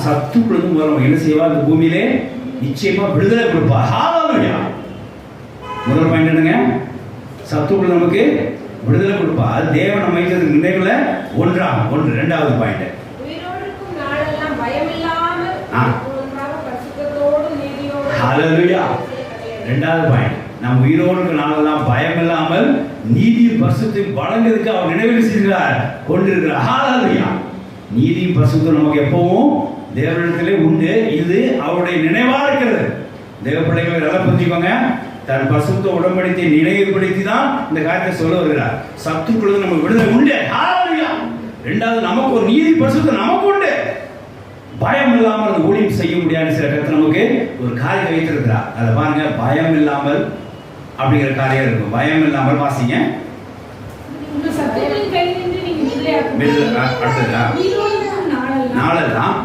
சத்துக்குள்ள வரும் என்ன செய்வா இந்த பூமியிலே நிச்சயமா விடுதலை கொடுப்பா. ஹalleluya. முதல் பாயிண்ட் என்னங்க? சத்துக்குள்ள நமக்கு விடுதலை கொடுப்பா. அது தேவன் நம்ம வைத்தது நினைவுல ஒன்று. இரண்டாவது பாயிண்ட், உயிரோடுக்கும் நாளெல்லாம் பயமில்லாமல் பரிசுத்தத்தோடு நீதியோடு. ஹalleluya. இரண்டாவது பாயிண்ட், நம் உயிரோடு நாளெல்லாம் பயம் இல்லாமல் நீதியும் பரிசுத்தையும் வழங்குறதுக்கு அவர் நினைவில் செய்கிறார் கொண்டிருக்கிறார். ஹalleluya. நீதியும் பரிசுத்தம் நமக்கு எப்பவும் தேவனிடத்திலே உண்டு. இது அவருடைய நினைவா இருக்கிறது. தேவ பிள்ளைகளை நல்லா புரிஞ்சுக்கோங்க. தன் பரிசுத்த உடன்படிக்கையை நினைவுபடுத்தி தான் இந்த காரியத்தை சொல்ல வருகிறார். சத்துக்குள்ள நமக்கு விடுதலை உண்டு. ஹalleluya. இரண்டாவது, நமக்கு ஒரு நீதி பரிசுத்தம் நமக்கு உண்டு. பயம் இல்லாமல் அந்த ஊழியம் செய்ய முடியாது. சில கருத்து நமக்கு ஒரு காரியம் வைத்திருக்கிறார். அதை பாருங்க, பயம் இல்லாமல் அப்படிங்கிற காரியம் இருக்கும். பயம் இல்லாமல் வாசிங்க. சத்துக்களின் கையிலிருந்து நீங்க விடுதலையாக்கப்படுவீர்கள். அடுத்ததா உயிரோடு நாளெல்லாம்